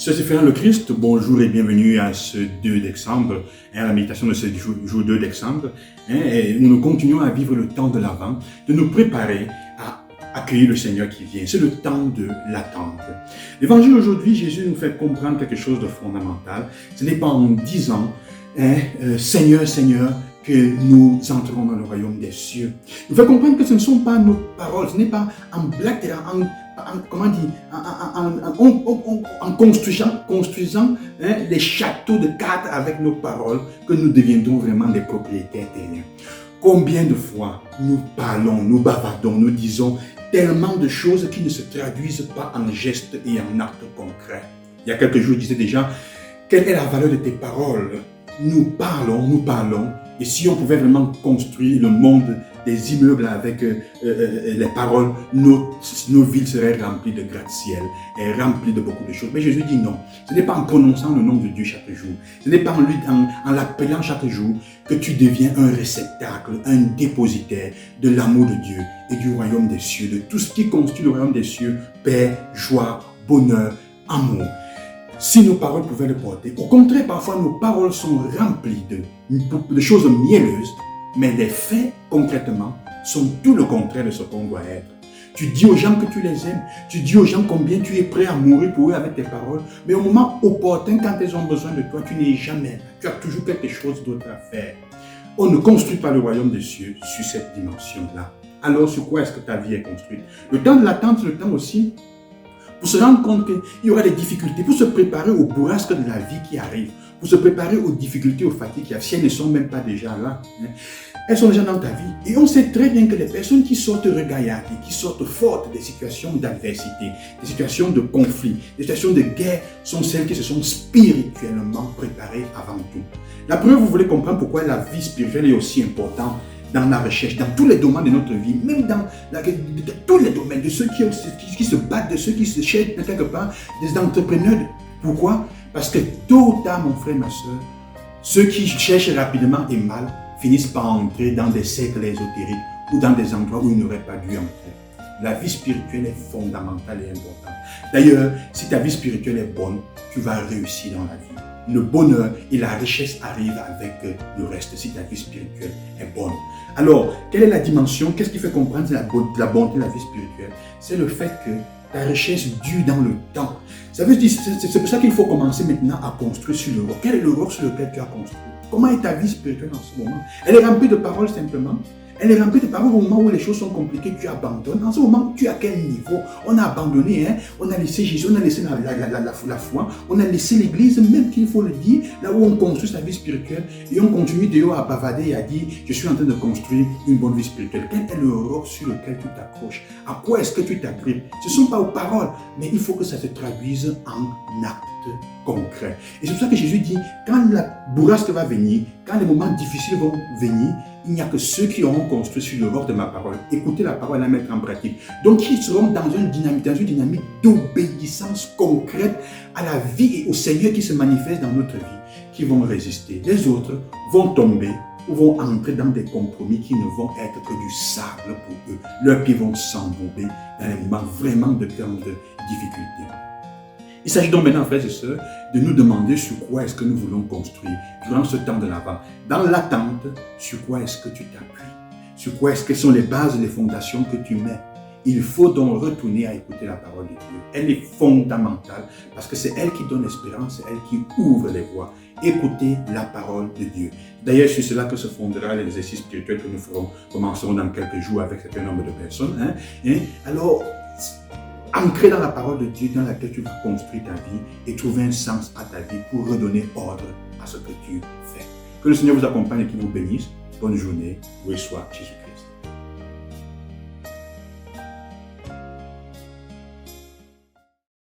C'est Stéphane le Christ, bonjour et bienvenue à ce 2 décembre, à la méditation de ce jour 2 décembre. Et nous continuons à vivre le temps de l'Avent, de nous préparer à accueillir le Seigneur qui vient. C'est le temps de l'attente. L'évangile aujourd'hui, Jésus nous fait comprendre quelque chose de fondamental. Ce n'est pas en disant Seigneur, Seigneur, que nous entrons dans le royaume des cieux. Il faut comprendre que ce ne sont pas nos paroles, ce n'est pas en blague, en construisant les châteaux de cartes avec nos paroles que nous deviendrons vraiment des propriétaires terriens. Combien de fois nous parlons, nous bavardons, nous disons tellement de choses qui ne se traduisent pas en gestes et en actes concrets. Il y a quelques jours, je disais déjà, quelle est la valeur de tes paroles? Nous parlons, et si on pouvait vraiment construire le monde des immeubles avec les paroles, nos villes seraient remplies de gratte-ciel et remplies de beaucoup de choses. Mais Jésus dit non, ce n'est pas en prononçant le nom de Dieu chaque jour, ce n'est pas en l'appelant chaque jour que tu deviens un réceptacle, un dépositaire de l'amour de Dieu et du royaume des cieux, de tout ce qui constitue le royaume des cieux, paix, joie, bonheur, amour. Si nos paroles pouvaient le porter. Au contraire, parfois, nos paroles sont remplies de choses mielleuses, mais les faits, concrètement, sont tout le contraire de ce qu'on doit être. Tu dis aux gens que tu les aimes, tu dis aux gens combien tu es prêt à mourir pour eux avec tes paroles, mais au moment opportun, quand ils ont besoin de toi, tu n'es jamais. Tu as toujours quelque chose d'autre à faire. On ne construit pas le royaume des cieux sur cette dimension-là. Alors, sur quoi est-ce que ta vie est construite? Le temps de l'attente, c'est le temps aussi pour se rendre compte qu'il y aura des difficultés, pour se préparer aux bourrasques de la vie qui arrivent, pour se préparer aux difficultés, aux fatigues qui arrivent, si elles ne sont même pas déjà là. Elles sont déjà dans ta vie. Et on sait très bien que les personnes qui sortent regaillables, qui sortent fortes des situations d'adversité, des situations de conflit, des situations de guerre, sont celles qui se sont spirituellement préparées avant tout. La preuve, vous voulez comprendre pourquoi la vie spirituelle est aussi importante dans la recherche, dans tous les domaines de notre vie, même dans tous les domaines, de ceux qui se battent, de ceux qui se cherchent quelque part, des entrepreneurs. Pourquoi? Parce que tôt ou tard, mon frère, ma soeur, ceux qui cherchent rapidement et mal finissent par entrer dans des cercles ésotériques ou dans des endroits où ils n'auraient pas dû entrer. La vie spirituelle est fondamentale et importante. D'ailleurs, si ta vie spirituelle est bonne, tu vas réussir dans la vie. Le bonheur et la richesse arrivent avec le reste si ta vie spirituelle est bonne. Alors, quelle est la dimension? Qu'est-ce qui fait comprendre la bonté de la vie spirituelle? C'est le fait que ta richesse dure dans le temps. Ça veut dire, c'est pour ça qu'il faut commencer maintenant à construire sur le roc. Quel est le roc sur lequel tu as construit? Comment est ta vie spirituelle en ce moment? Elle est remplie de paroles simplement. Elle est remplie de paroles au moment où les choses sont compliquées, tu abandonnes. En ce moment, tu es à quel niveau? On a abandonné, on a laissé Jésus, on a laissé la foi, on a laissé l'église, même qu'il faut le dire, là où on construit sa vie spirituelle, et on continue dehors à bavader et à dire, je suis en train de construire une bonne vie spirituelle. Quel est le roc sur lequel tu t'accroches? À quoi est-ce que tu t'agrippes? Ce ne sont pas aux paroles, mais il faut que ça se traduise en actes concrets. Et c'est pour ça que Jésus dit, quand la bourrasque va venir, quand les moments difficiles vont venir, il n'y a que ceux qui auront construit sur le roc de ma parole. Écoutez la parole et la mettre en pratique. Donc, ils seront dans une dynamique d'obéissance concrète à la vie et au Seigneur qui se manifeste dans notre vie, qui vont résister. Les autres vont tomber ou vont entrer dans des compromis qui ne vont être que du sable pour eux. Leurs pieds vont s'embourber dans les moments vraiment de grandes difficultés. Il s'agit donc maintenant, frères et sœurs, de nous demander sur quoi est-ce que nous voulons construire durant ce temps de l'Avent. Dans l'attente, sur quoi est-ce que tu t'appuies? Sur quoi est-ce que sont les bases, les fondations que tu mets? Il faut donc retourner à écouter la parole de Dieu. Elle est fondamentale parce que c'est elle qui donne l'espérance, c'est elle qui ouvre les voies. Écoutez la parole de Dieu. D'ailleurs, c'est cela que se fondera l'exercice spirituel que nous ferons. Commencerons dans quelques jours avec un certain nombre de personnes. Alors, ancré dans la parole de Dieu dans laquelle tu vas construire ta vie et trouver un sens à ta vie pour redonner ordre à ce que tu fais. Que le Seigneur vous accompagne et qu'il vous bénisse. Bonne journée. Loué soit Jésus.